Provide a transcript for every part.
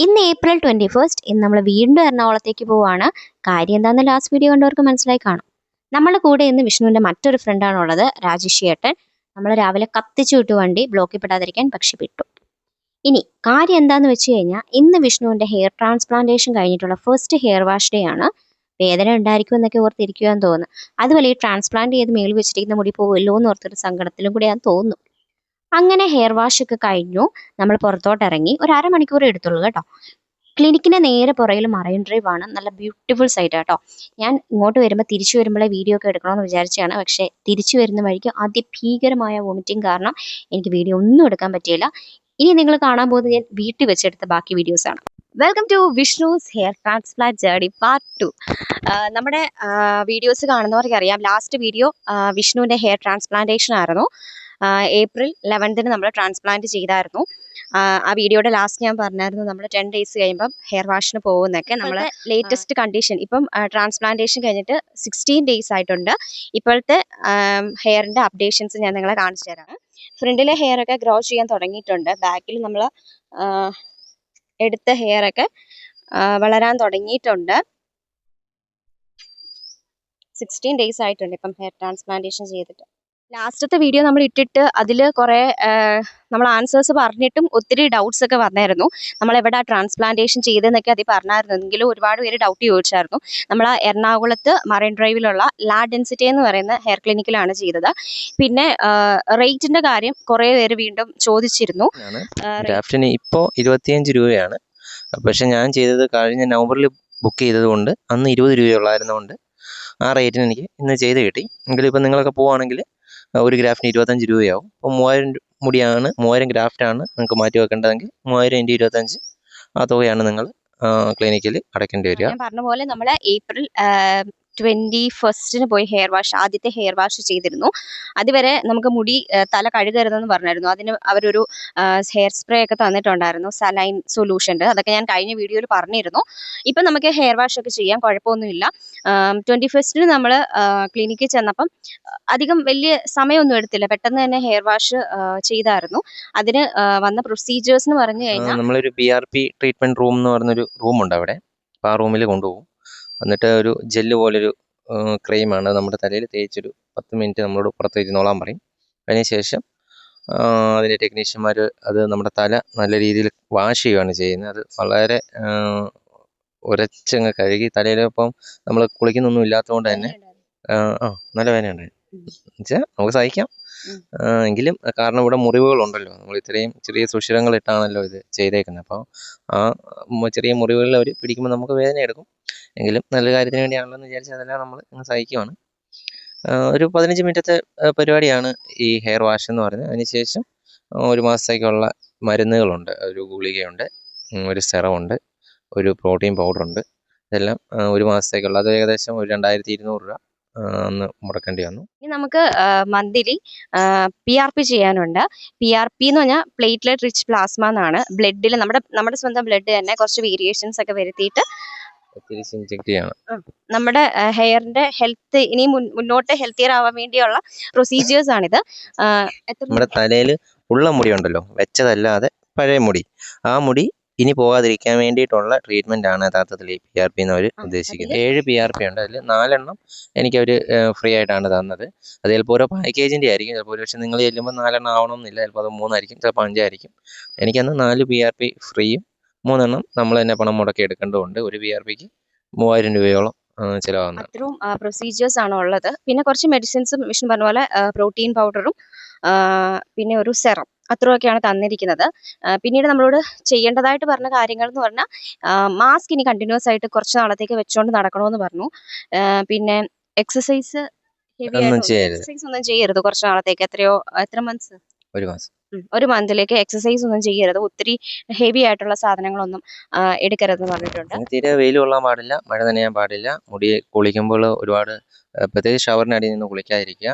ഇന്ന് ഏപ്രിൽ 21. ഇന്ന് നമ്മൾ വീണ്ടും എറണാകുളത്തേക്ക് പോവാണ്. കാര്യം എന്താണെന്ന് ലാസ്റ്റ് വീഡിയോ കണ്ടവർക്ക് മനസ്സിലായി കാണും. നമ്മുടെ കൂടെ ഇന്ന് വിഷ്ണുവിൻ്റെ മറ്റൊരു ഫ്രണ്ടാണുള്ളത്, രാജേഷ് ഏട്ടൻ. നമ്മൾ രാവിലെ കത്തിച്ചു വിട്ടു വണ്ടി, ബ്ലോക്കിൽ പെടാതിരിക്കാൻ, പക്ഷെ വിട്ടു. ഇനി കാര്യം എന്താന്ന് വെച്ച് കഴിഞ്ഞാൽ ഇന്ന് വിഷ്ണുവിൻ്റെ ഹെയർ ട്രാൻസ്പ്ലാന്റേഷൻ കഴിഞ്ഞിട്ടുള്ള ഫസ്റ്റ് ഹെയർ വാഷ് ഡേ ആണ്. വേദന ഉണ്ടായിരിക്കും എന്നൊക്കെ ഓർത്തിരിക്കുകയെന്ന് തോന്നുന്നു. അതുപോലെ ഈ ട്രാൻസ്പ്ലാന്റ് ചെയ്ത് മേളിൽ വെച്ചിരിക്കുന്ന മുടി പോവുമല്ലോ എന്ന് ഓർത്തൊരു സങ്കടത്തിലും കൂടിയാന്ന് തോന്നുന്നു. അങ്ങനെ ഹെയർ വാഷ് ഒക്കെ കഴിഞ്ഞു. നമ്മൾ പുറത്തോട്ട് ഇറങ്ങി ഒരു അരമണിക്കൂർ എടുത്തുള്ളൂ കേട്ടോ. ക്ലിനിക്കിന്റെ നേരെ പുറകിൽ മറൈൻ ഡ്രൈവ് ആണ്. നല്ല ബ്യൂട്ടിഫുൾ സൈറ്റ് കേട്ടോ. ഞാൻ ഇങ്ങോട്ട് വരുമ്പോൾ തിരിച്ചു വരുമ്പോഴേ വീഡിയോ ഒക്കെ എടുക്കണമെന്ന് വിചാരിച്ചാണ്. പക്ഷേ തിരിച്ചു വരുന്ന വഴിക്ക് അതിഭീകരമായ വോമിറ്റിംഗ് കാരണം എനിക്ക് വീഡിയോ ഒന്നും എടുക്കാൻ പറ്റിയില്ല. ഇനി നിങ്ങൾ കാണാൻ പോകുന്നത് ഞാൻ വീട്ടിൽ വെച്ചെടുത്ത ബാക്കി വീഡിയോസ് ആണ്. Welcome to Vishnu's hair transplant journey part 2. നമ്മുടെ വീഡിയോസ് കാണുന്നവർക്ക് അറിയാം, ലാസ്റ്റ് വീഡിയോ വിഷ്ണുവിൻ്റെ ഹെയർ ട്രാൻസ്പ്ലാന്റേഷൻ ആയിരുന്നു. ഏപ്രിൽ 11 നമ്മൾ ട്രാൻസ്പ്ലാന്റ് ചെയ്തായിരുന്നു. ആ വീഡിയോയുടെ ലാസ്റ്റ് ഞാൻ പറഞ്ഞായിരുന്നു നമ്മൾ 10 days കഴിയുമ്പം ഹെയർ വാഷിന് പോകുന്നൊക്കെ. നമ്മൾ ലേറ്റസ്റ്റ് കണ്ടീഷൻ ഇപ്പം ട്രാൻസ്പ്ലാന്റേഷൻ കഴിഞ്ഞിട്ട് 16 days ആയിട്ടുണ്ട്. ഇപ്പോഴത്തെ ഹെയറിൻ്റെ അപ്ഡേഷൻസ് ഞാൻ നിങ്ങളെ കാണിച്ചു തരാം. ഫ്രണ്ടിലെ ഹെയർ ഒക്കെ ഗ്രോ ചെയ്യാൻ തുടങ്ങിയിട്ടുണ്ട്. ബാക്കിൽ നമ്മൾ എടുത്ത ഹെയർ ഒക്കെ വളരാൻ തുടങ്ങിയിട്ടുണ്ട്. 16 days ആയിട്ടുണ്ട് ഇപ്പം ഹെയർ ട്രാൻസ്പ്ലാന്റേഷൻ ചെയ്തിട്ട്. ലാസ്റ്റത്തെ വീഡിയോ നമ്മൾ ഇട്ടിട്ട് അതിൽ കുറേ നമ്മൾ ആൻസേഴ്സ് പറഞ്ഞിട്ടും ഒത്തിരി ഡൗട്ട്സ് ഒക്കെ വന്നായിരുന്നു. നമ്മൾ എവിടെ ട്രാൻസ്പ്ലാന്റേഷൻ ചെയ്തതെന്നൊക്കെ അതിൽ പറഞ്ഞായിരുന്നു. എങ്കിലും ഒരുപാട് പേര് ഡൗട്ട് ചോദിച്ചായിരുന്നു. നമ്മൾ എറണാകുളത്ത് മറൈൻ ഡ്രൈവിലുള്ള ലാ ഡെൻസിറ്റി എന്ന് പറയുന്ന ഹെയർ ക്ലിനിക്കിലാണ് ചെയ്തത്. പിന്നെ റേറ്റിന്റെ കാര്യം കുറേ പേര് വീണ്ടും ചോദിച്ചിരുന്നു. ഗ്രാഫ്റ്റിന് ഇപ്പോൾ 25 രൂപയാണ്. പക്ഷെ ഞാൻ ചെയ്തത് കഴിഞ്ഞ നവംബറിൽ ബുക്ക് ചെയ്തത് കൊണ്ട് അന്ന് 20 രൂപയുള്ളായിരുന്നതുകൊണ്ട് ആ റേറ്റിന് എനിക്ക് ഇന്ന് ചെയ്ത് കിട്ടി. എങ്കിലും ഇപ്പം നിങ്ങളൊക്കെ പോവുകയാണെങ്കിൽ ഒരു ഗ്രാഫിന് 25 രൂപയാവും. അപ്പോൾ 3000 മുടിയാണ്, 3000 ഗ്രാഫ്റ്റാണ് നിങ്ങൾക്ക് മാറ്റി വെക്കേണ്ടതെങ്കിൽ 3000 × 25 ആ തുകയാണ് നിങ്ങൾ ക്ലിനിക്കിൽ അടയ്ക്കേണ്ടി വരിക. ഞാൻ പറഞ്ഞ പോലെ നമ്മൾ ഏപ്രിൽ 21 പോയി ആദ്യത്തെ ഹെയർ വാഷ് ചെയ്തിരുന്നു. അതുവരെ നമുക്ക് മുടി തല കഴുകരുതെന്ന് പറഞ്ഞായിരുന്നു. അതിന് അവരൊരു ഹെയർ സ്പ്രേ ഒക്കെ തന്നിട്ടുണ്ടായിരുന്നു, സലൈൻ സൊല്യൂഷൻ്റെ. അതൊക്കെ ഞാൻ കഴിഞ്ഞ വീഡിയോയിൽ പറഞ്ഞിരുന്നു. ഇപ്പം നമുക്ക് ഹെയർ വാഷ് ഒക്കെ ചെയ്യാം, കുഴപ്പമൊന്നുമില്ല. 21 നമ്മൾ ക്ലിനിക്കിൽ ചെന്നപ്പം അധികം വലിയ സമയമൊന്നും എടുത്തില്ല, പെട്ടെന്ന് തന്നെ ഹെയർ വാഷ് ചെയ്തായിരുന്നു. അതിന് വന്ന പ്രൊസീജിയേഴ്സ് എന്ന് പറഞ്ഞു കഴിഞ്ഞാൽ നമ്മളൊരു PRP ട്രീറ്റ്മെൻറ്റ് റൂം എന്ന് പറഞ്ഞൊരു റൂമുണ്ട് അവിടെ. അപ്പോൾ ആ റൂമിൽ കൊണ്ടുപോകും. എന്നിട്ട് ഒരു ജെല്ല് പോലൊരു ക്രീമാണ് നമ്മുടെ തലയിൽ തേച്ചൊരു 10 മിനിറ്റ് നമ്മളോട് പുറത്ത് ഇരുന്നോളാൻ പറയും. അതിനുശേഷം അതിൻ്റെ ടെക്നീഷ്യന്മാർ അത് നമ്മുടെ തല നല്ല രീതിയിൽ വാഷ് ചെയ്യുകയാണ് ചെയ്യുന്നത്. അത് വളരെ ഉരച്ചങ്ങ് കഴുകി തലയിൽ. ഇപ്പം നമ്മൾ കുളിക്കുന്നൊന്നും ഇല്ലാത്തതുകൊണ്ട് തന്നെ നല്ല വേദനയുണ്ടായി എന്നുവെച്ചാൽ നമുക്ക് സഹിക്കാം. എങ്കിലും കാരണം ഇവിടെ മുറിവുകളുണ്ടല്ലോ, നമ്മൾ ഇത്രയും ചെറിയ സുഷിരങ്ങളിട്ടാണല്ലോ ഇത് ചെയ്തേക്കുന്നത്. അപ്പോൾ ആ ചെറിയ മുറിവുകളിൽ അവർ പിടിക്കുമ്പോൾ നമുക്ക് വേദന എടുക്കും. എങ്കിലും നല്ല കാര്യത്തിന് വേണ്ടിയാണല്ലോ എന്ന് വിചാരിച്ച് അതെല്ലാം നമ്മൾ സഹിക്കുവാണ്. ഒരു 15 മിനിറ്റത്തെ പരിപാടിയാണ് ഈ ഹെയർ വാഷ് എന്ന് പറയുന്നത്. അതിനുശേഷം 1 മാസത്തേക്കുള്ള മരുന്നുകളുണ്ട്. ഒരു ഗുളികയുണ്ട്, ഒരു സെറമുണ്ട്, ഒരു പ്രോട്ടീൻ പൗഡറുണ്ട്. ഇതെല്ലാം 1 മാസത്തേക്കുള്ള. അത് ഏകദേശം ഒരു 2200 രൂപ അന്ന് മുടക്കേണ്ടി വന്നു. ഇനി നമുക്ക് മന്ത്ലി PRP ചെയ്യാനുണ്ട്. PRP എന്ന് പറഞ്ഞാൽ പ്ലേറ്റ്ലെറ്റ് റിച്ച് പ്ലാസ്മ എന്നാണ്. ബ്ലഡിൽ നമ്മുടെ സ്വന്തം ബ്ലഡ് തന്നെ കുറച്ച് വേരിയേഷൻസ് ഒക്കെ വരുത്തിയിട്ട് ഇഞ്ചെക്ട് ചെയ്യണം. നമ്മുടെ ഹെയറിന്റെ ഹെൽത്ത് ഇനി മുന്നോട്ട് ഹെൽത്തിയർ ആവാൻ വേണ്ടിയുള്ള പ്രൊസീജിയേഴ്സ് ആണിത്. നമ്മുടെ തലയിൽ ഉള്ള മുടി ഉണ്ടല്ലോ, വെച്ചതല്ലാതെ പഴയ മുടി, ആ മുടി ഇനി പോകാതിരിക്കാൻ വേണ്ടിയിട്ടുള്ള ട്രീറ്റ്മെന്റ് ആണ് യഥാർത്ഥത്തിൽ ഈ PRP എന്ന് അവർ ഉദ്ദേശിക്കുന്നത്. 7 PRP ഉണ്ട്. അതിൽ 4 എണ്ണം എനിക്ക് അവർ ഫ്രീ ആയിട്ടാണ് തന്നത്. അത് ചിലപ്പോൾ ഓരോ പാക്കേജിൻ്റെ ആയിരിക്കും. ചിലപ്പോൾ ഒരു പക്ഷേ നിങ്ങൾ ചെല്ലുമ്പോൾ 4 എണ്ണം ആവണമെന്നില്ല, ചിലപ്പോൾ അത് 3 ആയിരിക്കും, ചിലപ്പോൾ 5 ആയിരിക്കും. എനിക്കന്ന് 4 PRP ഫ്രീയും 3 എണ്ണം നമ്മൾ തന്നെ പണം മുടക്കി എടുക്കേണ്ടതുണ്ട്. ഒരു PRPക്ക് 3000 രൂപയോളം ചിലവാകുന്നത്. അത്രയും പ്രൊസീജിയേഴ്സ് ആണ് ഉള്ളത്. പിന്നെ കുറച്ച് മെഡിസിൻസും വിഷ്ണു പറഞ്ഞ പോലെ പ്രോട്ടീൻ പൗഡറും പിന്നെ ഒരു സെറം, അത്രയൊക്കെയാണ് തന്നിരിക്കുന്നത്. പിന്നീട് നമ്മളോട് ചെയ്യേണ്ടതായിട്ട് പറഞ്ഞ കാര്യങ്ങൾ എന്ന് പറഞ്ഞാൽ മാസ്ക് ഇനി കണ്ടിന്യൂസ് ആയിട്ട് കുറച്ച് നാളത്തേക്ക് വെച്ചുകൊണ്ട് നടക്കണമെന്ന് പറഞ്ഞു. പിന്നെ എക്സസൈസ് ഒന്നും ചെയ്യരുത് കുറച്ച് നാളത്തേക്ക്. എത്ര മന്ത്സ്? 1 മാസം. 1 മന്തിലേക്ക് എക്സസൈസ് ഒന്നും ചെയ്യരുത്. ഒത്തിരി ഹെവി ആയിട്ടുള്ള സാധനങ്ങളൊന്നും എടുക്കരുതെന്ന് പറഞ്ഞിട്ടുണ്ട്. തീരെ വെയിൽ കൊള്ളാൻ പാടില്ല, മഴ നനയാൻ പാടില്ല. മുടി കുളിക്കുമ്പോൾ ഒരുപാട് പ്രത്യേകിച്ച് ഷവറിനടിയിൽ നിന്ന് കുളിക്കാതിരിക്കുക.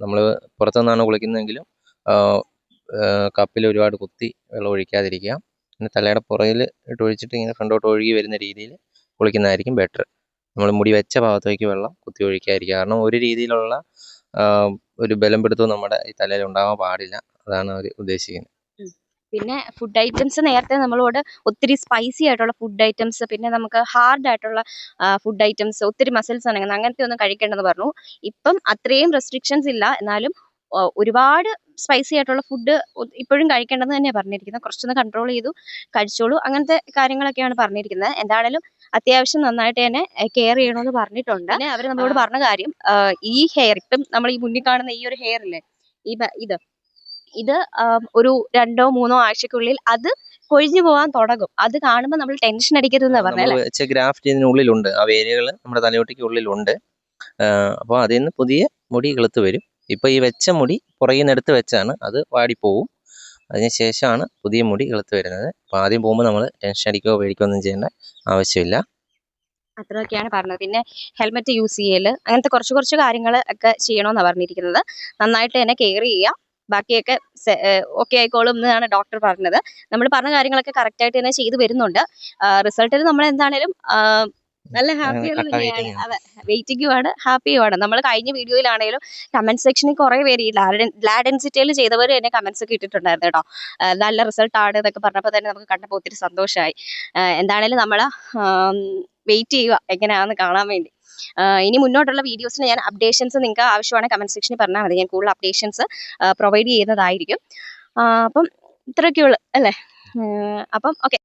നമ്മൾ പുറത്തുനിന്നാണ് കുളിക്കുന്നതെങ്കിലും കപ്പിൽ ഒരുപാട് കുത്തി വെള്ളം ഒഴിക്കാതിരിക്കുക. പിന്നെ തലയുടെ പുറകിൽ ഇട്ട് ഒഴിച്ചിട്ട് ഇങ്ങനെ ഫ്രണ്ടോട്ട് ഒഴുകി വരുന്ന രീതിയിൽ കുളിക്കുന്നതായിരിക്കും ബെറ്റർ. നമ്മൾ മുടി വെച്ച ഭാഗത്തേക്ക് വെള്ളം കുത്തി ഒഴിക്കാതിരിക്കുക. കാരണം ഒരു രീതിയിലുള്ള ഒരു ബലം പിടുത്തവും നമ്മുടെ ഈ തലയിൽ ഉണ്ടാകാൻ പാടില്ല. അതാണ് അവർ ഉദ്ദേശിക്കുന്നത്. പിന്നെ ഫുഡ് ഐറ്റംസ് നേരത്തെ നമ്മളോട് ഒത്തിരി സ്പൈസി ആയിട്ടുള്ള ഫുഡ് ഐറ്റംസ്, പിന്നെ നമുക്ക് ഹാർഡ് ആയിട്ടുള്ള ഫുഡ് ഐറ്റംസ്, ഒത്തിരി മസിൽസ് അനങ്ങുന്ന അങ്ങനത്തെ ഒന്നും കഴിക്കേണ്ടെന്ന് പറഞ്ഞു. ഇപ്പം അത്രയും റെസ്ട്രിക്ഷൻസ് ഇല്ല, എന്നാലും ഒരുപാട് സ്പൈസി ആയിട്ടുള്ള ഫുഡ് ഇപ്പോഴും കഴിക്കേണ്ടെന്ന് തന്നെയാണ് പറഞ്ഞിരിക്കുന്നത്. കുറച്ചൊന്ന് കൺട്രോൾ ചെയ്തു കഴിച്ചോളൂ, അങ്ങനത്തെ കാര്യങ്ങളൊക്കെയാണ് പറഞ്ഞിരിക്കുന്നത്. എന്താണേലും അത്യാവശ്യം നന്നായിട്ട് തന്നെ കെയർ ചെയ്യണമെന്ന് പറഞ്ഞിട്ടുണ്ട്. പിന്നെ അവർ നമ്മളോട് പറഞ്ഞ കാര്യം, ഈ ഹെയർ ഇപ്പം നമ്മൾ ഈ മുന്നിൽ കാണുന്ന ഈ ഒരു ഹെയർ ഇല്ലേ, ഇത് ഒരു 2-3 ആഴ്ചക്കുള്ളിൽ അത് കൊഴിഞ്ഞു പോകാൻ തുടങ്ങും. അത് കാണുമ്പോൾ നമ്മൾ ടെൻഷൻ അടിക്കരുതെന്നാ പറഞ്ഞത്. നമ്മൾ വെച്ച ഗ്രാഫ്റ്റ് ഇതിനുള്ളിലുണ്ട്, ആ വേരുകൾ നമ്മുടെ തലയോട്ടിക്ക് ഉള്ളിലുണ്ട്. അപ്പോൾ അതിൽ നിന്ന് പുതിയ മുടി കിളുത്ത് വരും. ഇപ്പോൾ ഈ വെച്ച മുടി പുറകിൽ നിന്ന് എടുത്ത് വെച്ചാണ്, അത് വാടിപ്പോവും. അതിനുശേഷമാണ് പുതിയ മുടി കിളുത്ത് വരുന്നത്. അപ്പോൾ ആദ്യം പോകുമ്പോൾ നമ്മൾ ടെൻഷൻ അടിക്കുകയോ പേടിക്കുകയോ ഒന്നും ചെയ്യേണ്ട ആവശ്യമില്ല. അത്രയൊക്കെയാണ് പറഞ്ഞത്. പിന്നെ ഹെൽമെറ്റ് യൂസ് ചെയ്യല്, അങ്ങനത്തെ കുറച്ച് കാര്യങ്ങൾ ഒക്കെ ചെയ്യണമെന്നാണ് പറഞ്ഞിരിക്കുന്നത്. നന്നായിട്ട് തന്നെ കെയർ ചെയ്യുക, ബാക്കിയൊക്കെ ഓക്കെ ആയിക്കോളും എന്നാണ് ഡോക്ടർ പറഞ്ഞത്. നമ്മൾ പറഞ്ഞ കാര്യങ്ങളൊക്കെ കറക്റ്റ് ആയിട്ട് തന്നെ ചെയ്തു വരുന്നുണ്ട്. റിസൾട്ടിൽ നമ്മൾ എന്താണേലും നല്ല ഹാപ്പിയാണ് തന്നെയാണ്. അതെ, വെയിറ്റിംഗുമാണ്, ഹാപ്പിയുമാണ്. നമ്മൾ കഴിഞ്ഞ വീഡിയോയിലാണെങ്കിലും കമന്റ് സെക്ഷനിൽ കുറേ പേര് ഈ ലാ ഡെൻസിറ്റിയിൽ ചെയ്തവർ തന്നെ കമന്റ്സ് ഒക്കെ ഇട്ടിട്ടുണ്ടായിരുന്നു കേട്ടോ. നല്ല റിസൾട്ട് ആണ് എന്നൊക്കെ പറഞ്ഞപ്പോൾ തന്നെ നമുക്ക് കണ്ടപ്പോൾ ഒത്തിരി സന്തോഷമായി. എന്താണേലും നമ്മൾ വെയിറ്റ് ചെയ്യുക എങ്ങനെയാണെന്ന് കാണാൻ വേണ്ടി. ഇനി മുന്നോട്ടുള്ള വീഡിയോസിന് ഞാൻ അപ്ഡേഷൻസ് നിങ്ങൾക്ക് ആവശ്യമാണ് കമന്റ് സെക്ഷനിൽ പറഞ്ഞാൽ മതി, ഞാൻ കൂടുതൽ അപ്ഡേഷൻസ് പ്രൊവൈഡ് ചെയ്യുന്നതായിരിക്കും. അപ്പം ഇത്രയൊക്കെയുള്ളൂ അല്ലേ? അപ്പം ഓക്കെ.